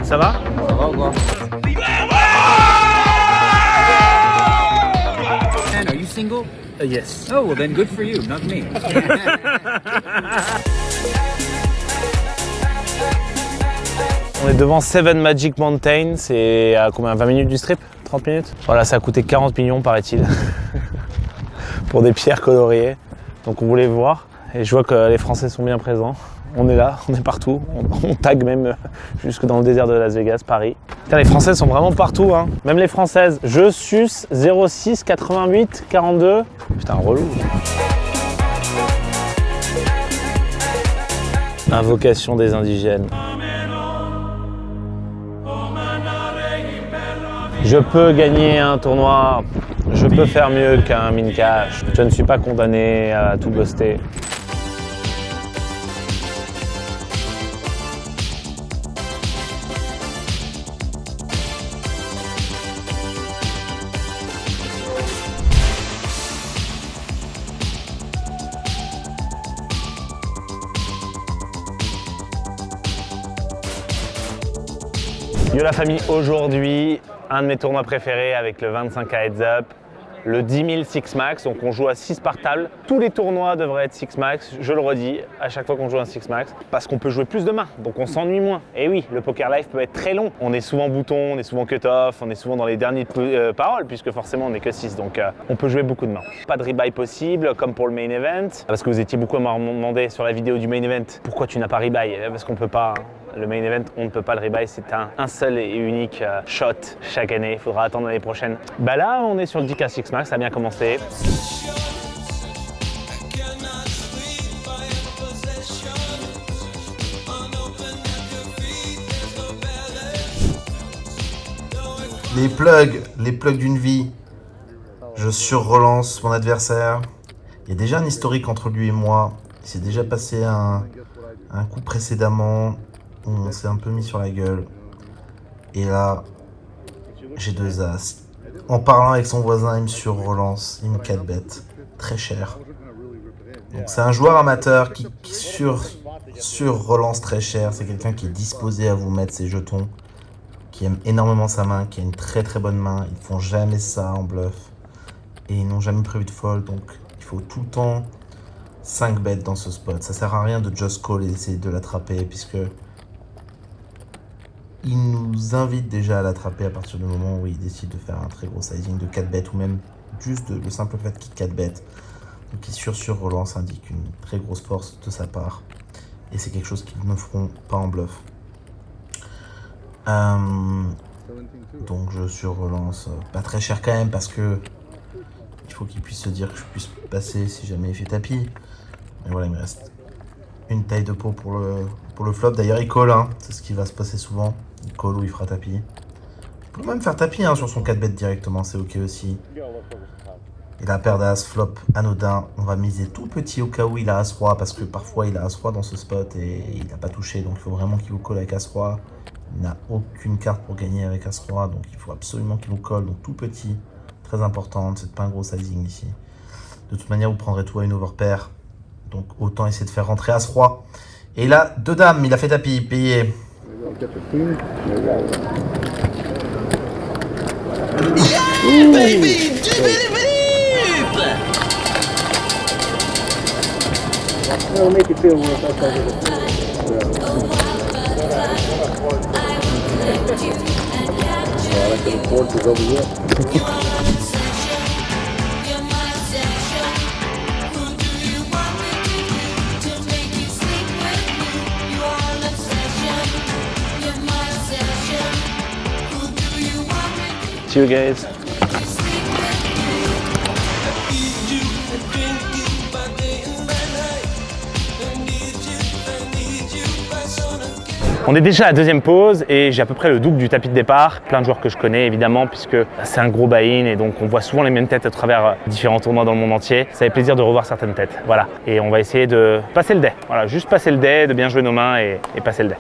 Ça va? Ça va ou quoi? And are you single? Yes. Oh, well then good for you, not me. On est devant Seven Magic Mountain, c'est à combien? 20 minutes du strip? 30 minutes? Voilà, ça a coûté 40 millions paraît-il, pour des pierres coloriées. Donc on voulait voir, et je vois que les Français sont bien présents. On est là, on est partout, on tag même jusque dans le désert de Las Vegas, Paris. Putain, les Français sont vraiment partout, hein. Même les Françaises. Je suce 06 88 42. Putain, relou. Invocation des indigènes. Je peux gagner un tournoi, je peux faire mieux qu'un min cash. Je ne suis pas condamné à tout buster. Yo la famille, aujourd'hui, un de mes tournois préférés avec le 25K Heads Up, le 10 000 Six Max, donc on joue à 6 par table. Tous les tournois devraient être Six Max, je le redis, à chaque fois qu'on joue un Six Max, parce qu'on peut jouer plus de mains, donc on s'ennuie moins. Et oui, le poker live peut être très long, on est souvent bouton, on est souvent cut-off, on est souvent dans les dernières paroles, puisque forcément on n'est que 6, donc on peut jouer beaucoup de mains. Pas de rebuy possible, comme pour le main event, parce que vous étiez beaucoup à me demander sur la vidéo du main event, pourquoi tu n'as pas rebuy? Parce qu'on peut pas. Le main event, on ne peut pas le rebuy, c'est un seul et unique shot chaque année. Il faudra attendre l'année prochaine. Bah là, on est sur le 10K Six Max, ça a bien commencé. Les plugs d'une vie. Je surrelance mon adversaire. Il y a déjà un historique entre lui et moi. Il s'est déjà passé un coup précédemment. On s'est un peu mis sur la gueule. Et là, j'ai 2 as. En parlant avec son voisin, il me surrelance. Il me 4-bet. Très cher. Donc c'est un joueur amateur qui surrelance très cher. C'est quelqu'un qui est disposé à vous mettre ses jetons. Qui aime énormément sa main. Qui a une très très bonne main. Ils ne font jamais ça en bluff. Et ils n'ont jamais prévu de fold. Donc il faut tout le temps 5 bêtes dans ce spot. Ça sert à rien de just call et d'essayer de l'attraper. Puisque il nous invite déjà à l'attraper à partir du moment où il décide de faire un très gros sizing de 4 bêtes ou même juste le simple fait qu'il 4 bêtes. Donc il sur-relance indique une très grosse force de sa part. Et c'est quelque chose qu'ils ne feront pas en bluff. Donc je sur-relance pas très cher quand même parce que il faut qu'il puisse se dire que je puisse passer si jamais il fait tapis. Mais voilà, il me reste une taille de pot pour le flop. D'ailleurs il call, hein. C'est ce qui va se passer souvent. Il call ou il fera tapis. Il peut même faire tapis hein, sur son 4 bet directement, c'est ok aussi. Il a paire d'as, flop anodin. On va miser tout petit au cas où il a as-roi, parce que parfois il a as-roi dans ce spot et il n'a pas touché. Donc il faut vraiment qu'il vous call avec as-roi. Il n'a aucune carte pour gagner avec as-roi, donc il faut absolument qu'il vous colle. Donc tout petit, très important, c'est pas un gros sizing ici. De toute manière, vous prendrez tout à une overpair. Donc autant essayer de faire rentrer as-roi. Et là, 2 dames, il a fait tapis, payé. Yeah, baby! It'll make you feel more like the report is over here. See you guys. On est déjà à la deuxième pause et j'ai à peu près le double du tapis de départ. Plein de joueurs que je connais évidemment puisque c'est un gros buy-in et donc on voit souvent les mêmes têtes à travers différents tournois dans le monde entier. Ça fait plaisir de revoir certaines têtes. Voilà. Et on va essayer de passer le dé. Voilà, juste passer le dé, de bien jouer nos mains et passer le dé.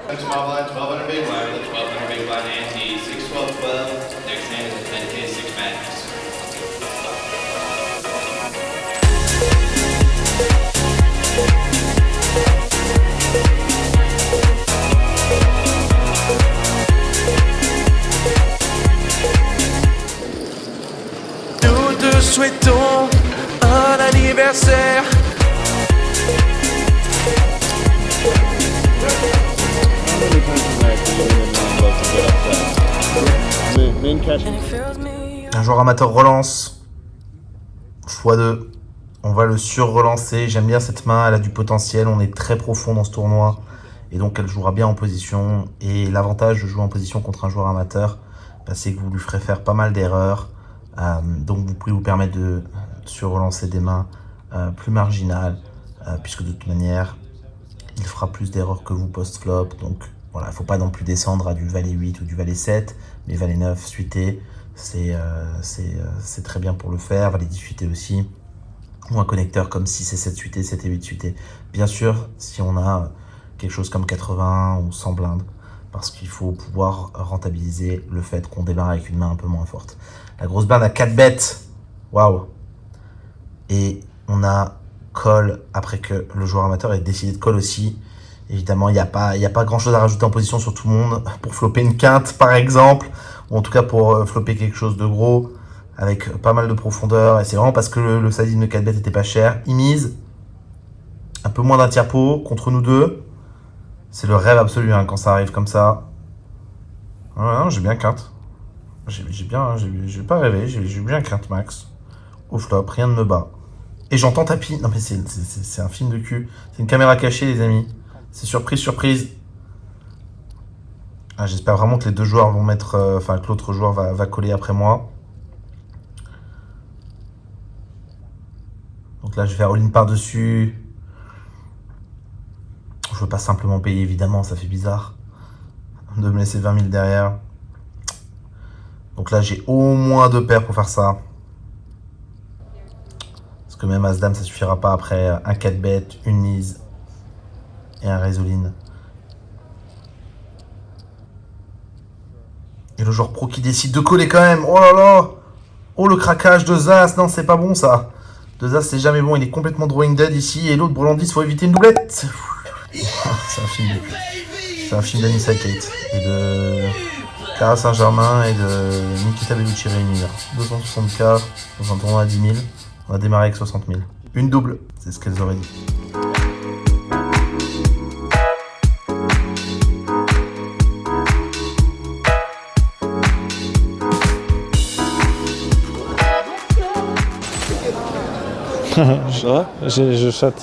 souhaitons un anniversaire. Un joueur amateur relance. x2. On va le sur-relancer. J'aime bien cette main, elle a du potentiel. On est très profond dans ce tournoi. Et donc elle jouera bien en position. Et l'avantage de jouer en position contre un joueur amateur, c'est que vous lui ferez faire pas mal d'erreurs. Donc vous pouvez vous permettre de sur-relancer des mains plus marginales. Puisque de toute manière, il fera plus d'erreurs que vous post-flop. Donc voilà, il ne faut pas non plus descendre à du valet 8 ou du valet 7. Mais valet 9 suité, c'est très bien pour le faire. Valet 10 suité aussi. Ou un connecteur comme 6 et 7 suité, 7 et 8 suité. Bien sûr, si on a quelque chose comme 80 ou 100 blindes, parce qu'il faut pouvoir rentabiliser le fait qu'on démarre avec une main un peu moins forte. La grosse blinde à 4 bêtes. Waouh. Et on a call après que le joueur amateur ait décidé de call aussi. Évidemment, il n'y a pas grand chose à rajouter en position sur tout le monde. Pour flopper une quinte, par exemple, ou en tout cas pour flopper quelque chose de gros, avec pas mal de profondeur. Et c'est vraiment parce que le sizing de 4 bêtes était pas cher. Il mise un peu moins d'un tiers pot contre nous deux. C'est le rêve absolu hein, quand ça arrive comme ça. Non, j'ai bien quinte. J'ai pas rêvé, j'ai bien quinte max. Au flop, rien ne me bat. Et j'entends tapis. Non mais c'est un film de cul. C'est une caméra cachée les amis. C'est surprise, surprise. Ah, j'espère vraiment que les deux joueurs vont mettre... Enfin, que l'autre joueur va coller après moi. Donc là, je vais all-in par-dessus. Je veux pas simplement payer, évidemment, ça fait bizarre. De me laisser 20 000 derrière. Donc là, j'ai au moins 2 paires pour faire ça. Parce que même As-Dame, ça suffira pas après. Un 4 bet, une mise et un raise-all-in. Et le joueur pro qui décide de coller quand même. Oh là là. Oh, le craquage de Zas. Non, c'est pas bon ça. De Zas, c'est jamais bon. Il est complètement drawing dead ici. Et l'autre, Brelandis, faut éviter une doublette. C'est un film d'Anissa Kate. Et de Cara Saint-Germain et de Nikita Bellucci réunis. 260K dans un tournoi à 10 000. On a démarré avec 60 000. Une double, c'est ce qu'elles auraient dit. Je shot.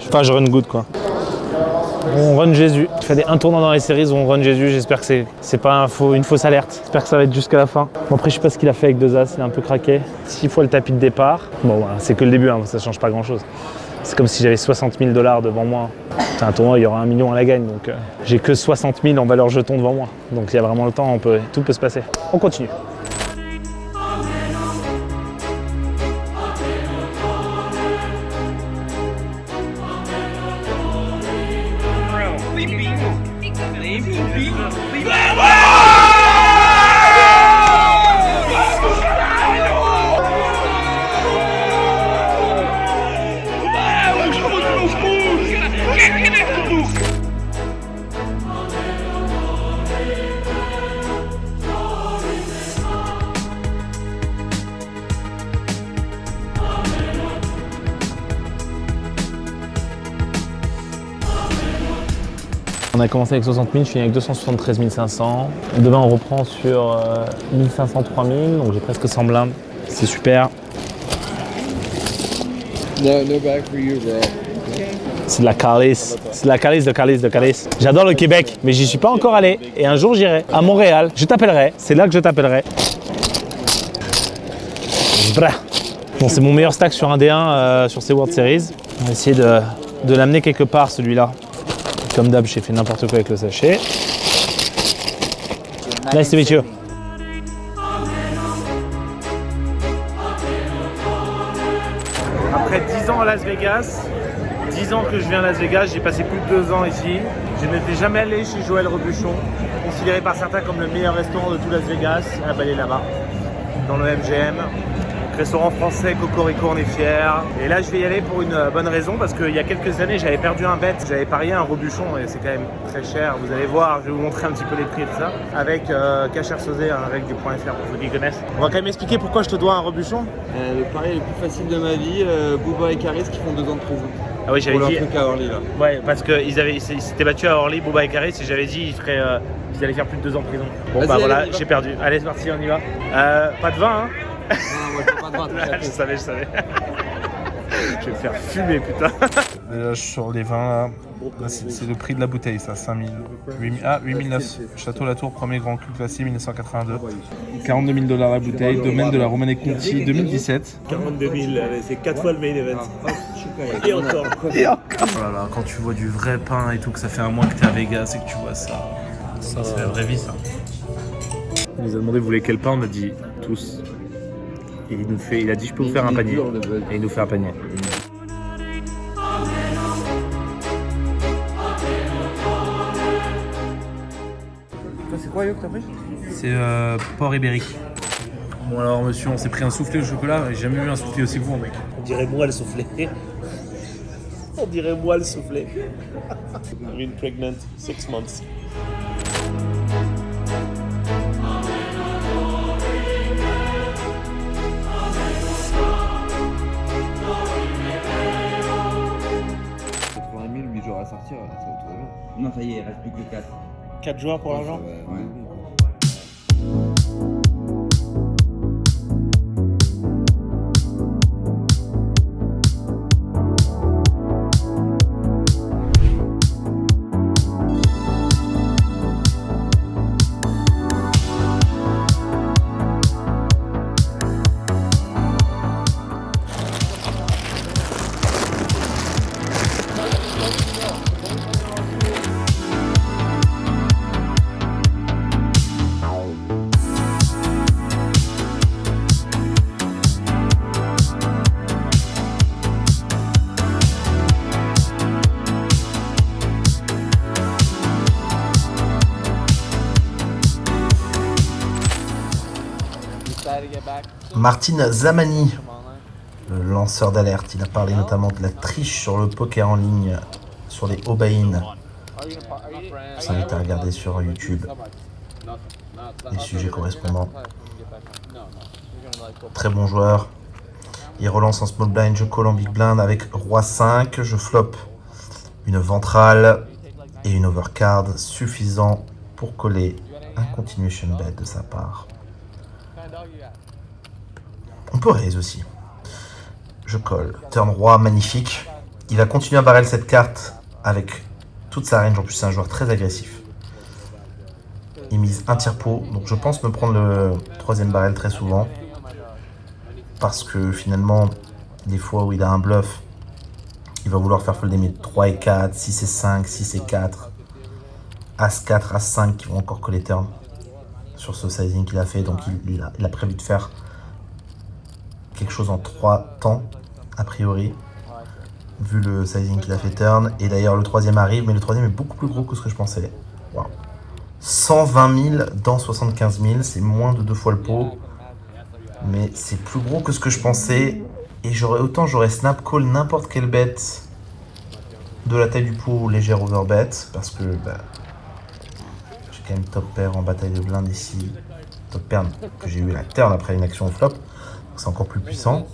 Enfin, je run good quoi. On run Jésus. Tu fais un tournoi dans les séries où on run Jésus. J'espère que c'est pas une fausse alerte. J'espère que ça va être jusqu'à la fin. Bon, après, je sais pas ce qu'il a fait avec 2 As. Il est un peu craqué. 6 fois le tapis de départ. Bon, voilà, c'est que le début. Hein, ça change pas grand chose. C'est comme si j'avais 60 000 $ devant moi. C'est un tournoi, il y aura 1 million à la gagne. Donc, j'ai que 60 000 en valeur jeton devant moi. Donc, il y a vraiment le temps. Tout peut se passer. On continue. On a commencé avec 60 000, je finis avec 273 500. Demain, on reprend sur 1500, 3000, donc j'ai presque 100 blindes. C'est super. No bag for you, bro. C'est de la calice. C'est de la calice de calice de calice. J'adore le Québec, mais j'y suis pas encore allé. Et un jour, j'irai à Montréal. Je t'appellerai. C'est là que je t'appellerai. Bon, c'est mon meilleur stack sur un D1 sur ces World Series. On va essayer de l'amener quelque part, celui-là. Comme d'hab, j'ai fait n'importe quoi avec le sachet. Nice to meet you. Après 10 ans à Las Vegas, 10 ans que je viens à Las Vegas, j'ai passé plus de 2 ans ici. Je n'étais jamais allé chez Joël Robuchon, considéré par certains comme le meilleur restaurant de tout Las Vegas. Ah bah, il est là-bas, dans le MGM. Donc, Restaurant français, Cocorico, on est fiers. Et là, je vais y aller pour une bonne raison, parce qu'il y a quelques années, j'avais perdu un bet. J'avais parié un robuchon, et c'est quand même très cher. Vous allez voir, je vais vous montrer un petit peu les prix et tout ça. Avec Cachère Sauzé, avec du .fr pour ceux qui connaissent. On va quand même expliquer pourquoi je te dois un robuchon. Le pari le plus facile de ma vie, Booba et Caris qui font 2 ans de prison. Ah oui, j'avais pour dit. leur truc à Orly là. Ouais, parce qu'ils s'étaient battus à Orly, Booba et Caris, et j'avais dit qu'ils allaient faire plus de 2 ans de prison. Bon, Vas-y, bah allez, voilà, on y va. j'ai perdu. Allez, c'est parti, on y va. Pas de vin, hein. Non, moi je fais pas de vin, Je savais. Je vais me faire fumer, putain. Là, je suis sur les vins, là. C'est le prix de la bouteille, ça, 5000. 8009. Château Latour, premier grand cru classé, 1982. 42 000 $ la bouteille, domaine de la Romanée Conti, 2017. 42 000, c'est 4 fois le main event. Et encore. Voilà, quand tu vois du vrai pain et tout, que ça fait un mois que t'es à Vegas et que tu vois ça, ça c'est la vraie vie, ça. Il nous a demandé vous voulez quel pain, on a dit tous. Et il a dit je peux vous faire un panier. Et il nous fait un panier. C'est quoi Yo que t'as pris? C'est porc ibérique. Bon alors monsieur, on s'est pris un soufflé au chocolat, j'ai jamais vu un soufflé aussi gros mec. On dirait moi le soufflé. On dirait moi le soufflé. I've been pregnant 6 months. Jours à sortir, ça va tout bien. Non, ça y est, il reste plus que 4. 4 joueurs pour l'argent. Ouais. Martin Zamani, le lanceur d'alerte, il a parlé notamment de la triche sur le poker en ligne sur les Obaïn. Je vous invite à regarder sur YouTube les sujets correspondants. Très bon joueur. Il relance en small blind, je call en big blind avec roi 5, je flop une ventrale et une overcard suffisant pour coller un continuation bet de sa part. On peut raise aussi. Je colle. Turn roi, magnifique. Il va continuer à barrel cette carte avec toute sa range. En plus, c'est un joueur très agressif. Il mise un tiers pot. Donc, je pense me prendre le troisième barrel très souvent. Parce que finalement, des fois où il a un bluff, il va vouloir faire folder mes 3 et 4, 6 et 5, 6 et 4, As 4, As 5 qui vont encore coller turn sur ce sizing qu'il a fait. Donc, il a prévu de faire quelque chose en 3 temps, a priori, vu le sizing qu'il a fait turn. Et d'ailleurs, le troisième arrive, mais le troisième est beaucoup plus gros que ce que je pensais. Wow. 120 000 dans 75 000, c'est moins de 2 fois le pot. Mais c'est plus gros que ce que je pensais. Et j'aurais snap call n'importe quelle bet de la taille du pot légère overbet. Parce que j'ai quand même top pair en bataille de blinde ici. Top pair que j'ai eu la turn après une action au flop. C'est encore plus puissant.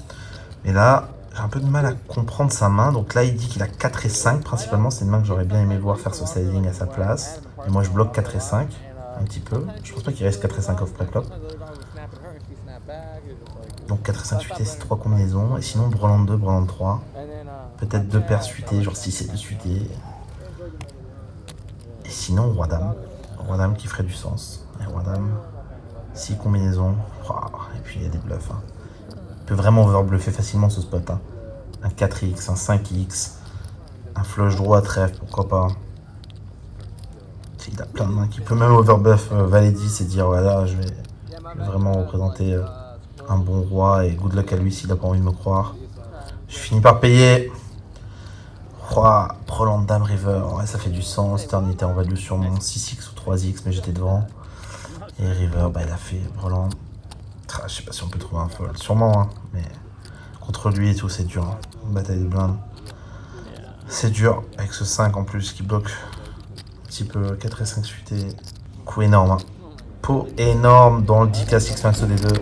Mais là, j'ai un peu de mal à comprendre sa main. Donc là, il dit qu'il a 4 et 5. Principalement, c'est une main que j'aurais bien aimé voir faire ce sizing à sa place. Et moi, je bloque 4 et 5. Un petit peu. Je pense pas qu'il reste 4 et 5 off pré-flop. Donc 4 et 5 suités, c'est 3 combinaisons. Et sinon, brelan 2, brelan 3. Peut-être 2 paires suitées, genre 6 et 2 suités. Et sinon, roi dame. Roi dame qui ferait du sens. Et roi dame, 6 combinaisons. Et puis il y a des bluffs. Hein. Il peut vraiment overbluffer facilement ce spot. Hein. Un 4x, un 5x, un flush droit à trèfle, pourquoi pas. Il a plein de mains qui peut même overbluff valet 10 et dire voilà, je vais vraiment représenter un bon roi et good luck à lui s'il n'a pas envie de me croire. Je finis par payer. Roi, brelan dame river, ouais, ça fait du sens. Turn était en value sur mon 6x ou 3x, mais j'étais devant. Et river, il a fait brelan. Je sais pas si on peut trouver un fold, sûrement, hein, mais contre lui et tout, c'est dur. Hein. Bataille de blindes. C'est dur, avec ce 5 en plus qui bloque un petit peu 4 et 5 suités. Coup énorme. Hein. Pot énorme dans le 10K 6 max des deux.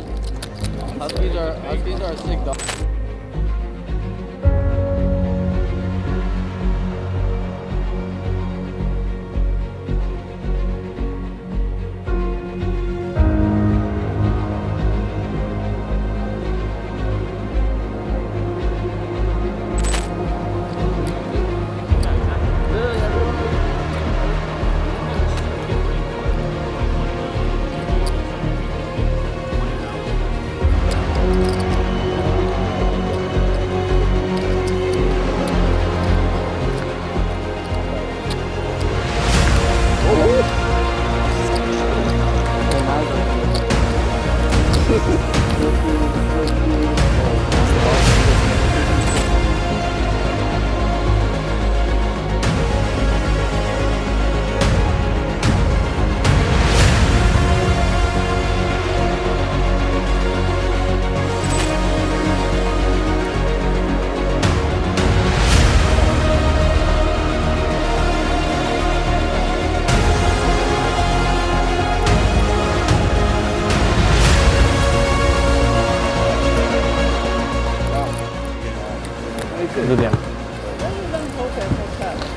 Good game.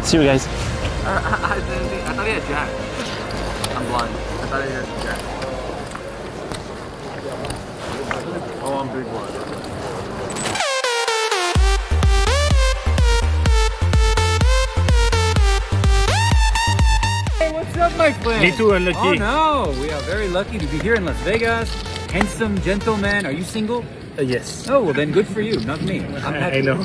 See you guys. I thought he had jack. I'm blind. I thought he had jack. Oh, I'm big blind. Hey, what's up, my friend? Me too, unlucky. Oh no, we are very lucky to be here in Las Vegas. Handsome gentleman. Are you single? Yes. Oh, well then good for you, not me. I'm happy. I know.